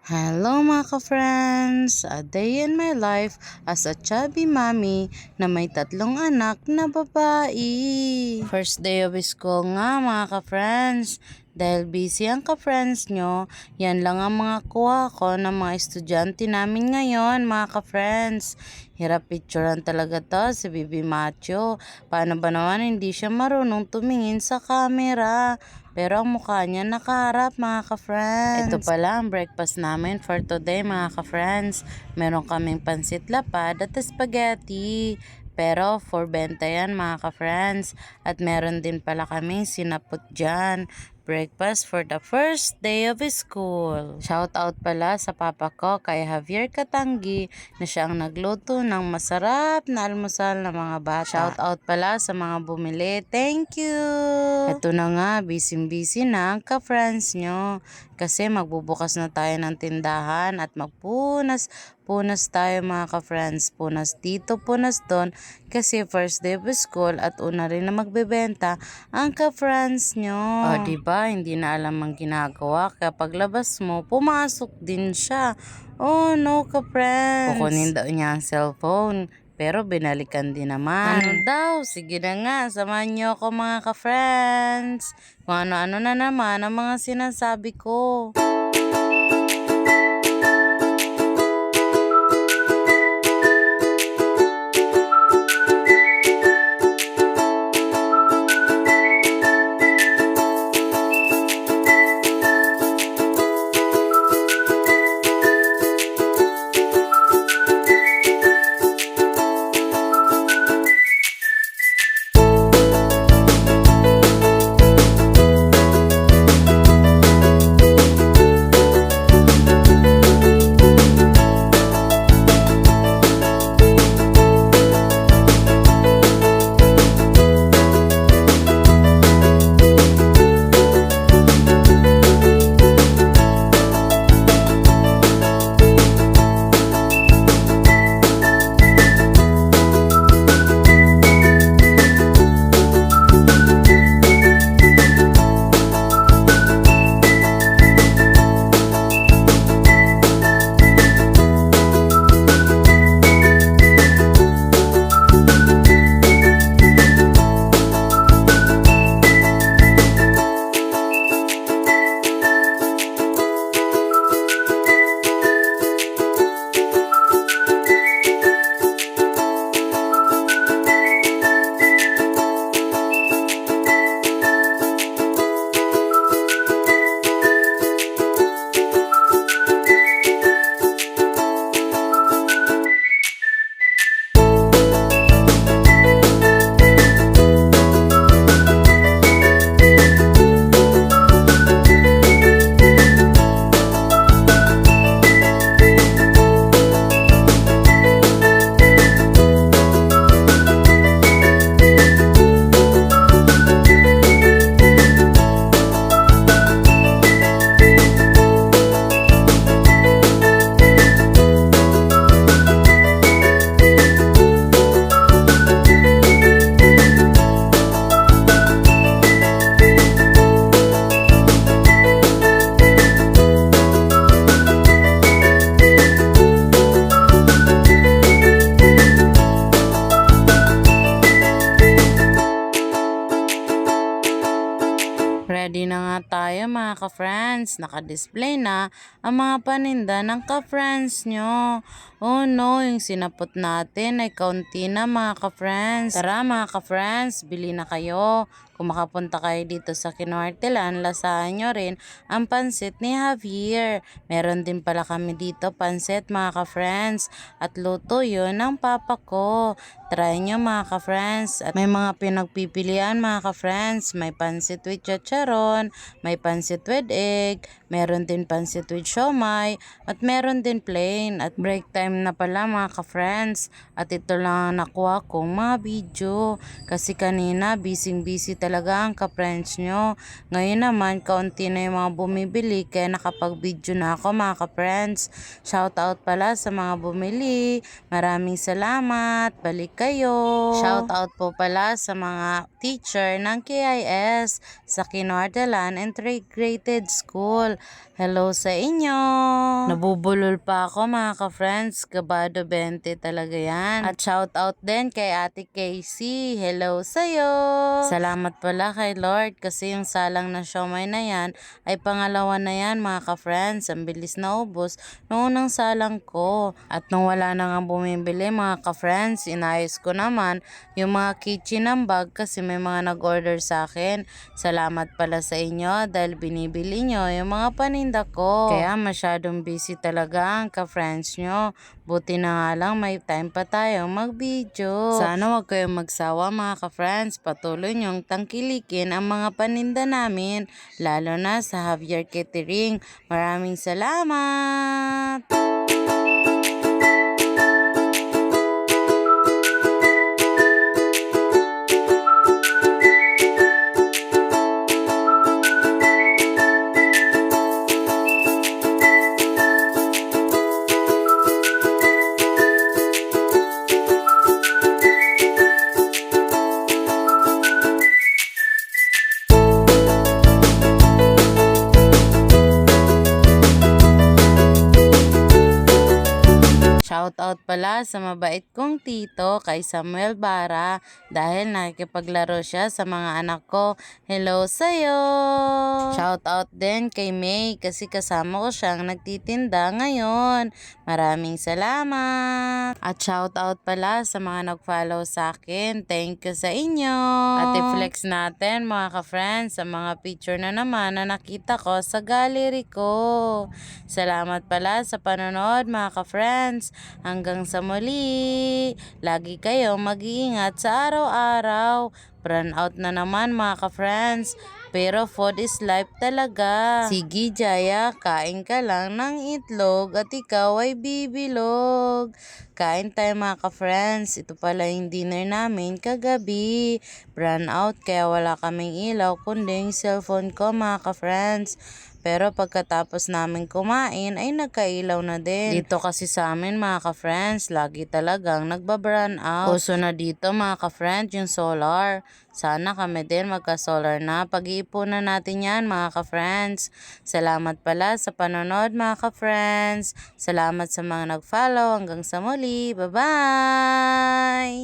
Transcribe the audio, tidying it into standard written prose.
Hello mga ka-friends! A day in my life as a chubby mommy na may 3 anak na babae. First day of school nga mga ka-friends. Dahil busy ang ka-friends nyo, yan lang ang mga kuha ko ng mga estudyante namin ngayon mga ka-friends. Hirap picturean talaga to si Bibi Macho. Paano ba naman hindi siya marunong tumingin sa camera? Pero ang mukha niya nakaharap mga ka-friends. Ito pala ang breakfast namin for today mga ka-friends. Meron kaming pansit lapad at spaghetti. Pero for benta yan mga ka-friends. At meron din pala kaming sinapot dyan. Breakfast for the first day of school. Shout out pala sa papa ko kay Javier Katanggi na siya ang nagluto ng masarap na almusal ng mga bata. Shout out pala sa mga bumili. Thank you! Ito na nga, busy na ang ka-friends nyo. Kasi magbubukas na tayo ng tindahan at magpunas tayo mga ka-friends. Punas dito, punas doon. Kasi first day of school at una rin na magbebenta ang ka-friends nyo. O diba, hindi na alam ang ginagawa. Kaya paglabas mo, pumasok din siya. Oh no ka-friends. Kukunin daw niya ang cellphone. Pero binalikan din naman. Ano daw? Sige na nga, samahan niyo ako mga ka-friends. Kung ano-ano na naman ang mga sinasabi ko. Ready na nga tayo mga ka-friends. Naka-display na ang mga paninda ng ka-friends nyo. Oh no, yung sinapot natin ay kaunti na mga ka-friends. Tara mga ka-friends, bili na kayo. Kung makapunta kayo dito sa Kinuartelan, lasahan nyo rin ang pansit ni Javier. Meron din pala kami dito pansit mga ka-friends. At luto yun ng papa ko. Try nyo mga ka-friends. At may mga pinagpipilian mga ka-friends. May pansit with chicharon, may pansit with egg, meron din pansit with siomay, at meron din plain. At break time na pala mga ka-friends. At ito lang ang nakuha kong mga video. Kasi kanina busy talaga ang ka-friends nyo. Ngayon naman kaunti na yung mga bumibili kaya nakapag-video na ako mga ka-friends. Shout out pala sa mga bumili. Maraming salamat. Balik kayo. Shout out po pala sa mga teacher ng KIS sa Kinuartelan Integrated School. school. Hello sa inyo! Nabubulol pa ako mga ka-friends, kabado 20 talaga yan. At shout out din kay Ate Casey, hello sa'yo! Salamat pala kay Lord kasi yung salang na siomay na yan ay pangalawa na yan mga ka-friends. Ang bilis na ubos noong unang salang ko. At nung wala na nga bumibili mga ka-friends, inayos ko naman yung mga kitchen ng bag kasi may mga nag-order sa akin. Salamat pala sa inyo dahil binibili nyo yung mga paninda ko. Kaya masyadong busy talaga ang ka-friends nyo. Buti na nga lang may time pa tayong mag-video. Sana wag kayong magsawa mga ka-friends. Patuloy nyong tangkilikin ang mga paninda namin. Lalo na sa Javier Catering. Maraming salamat! Shoutout pala sa mabait kong tito kay Samuel Bara dahil nakikipaglaro siya sa mga anak ko. Hello sa'yo! Shoutout din kay May kasi kasama ko siyang nagtitinda ngayon. Maraming salamat! At shoutout pala sa mga nag-follow sa akin. Thank you sa inyo! At i-flex natin mga ka-friends sa mga picture na naman na nakita ko sa gallery ko. Salamat pala sa panonood mga ka-friends. Hanggang sa muli, lagi kayong mag-iingat sa araw-araw. Burn out na naman mga ka-friends, pero food is life talaga. Sige Jaya, kain ka lang ng itlog at ikaw ay bibilog. Kain tayo mga ka-friends, ito pala yung dinner namin kagabi. Burn out kaya wala kaming ilaw kundi yung cellphone ko mga ka-friends. Pero pagkatapos namin kumain ay nagkailaw na din. Dito kasi sa amin mga ka-friends, lagi talagang nagbabran out. Uso na dito mga ka-friends yung solar. Sana kami din magka-solar na. Pag-iipunan natin yan mga ka-friends. Salamat pala sa panonood mga ka-friends. Salamat sa mga nag-follow. Hanggang sa muli. Bye-bye!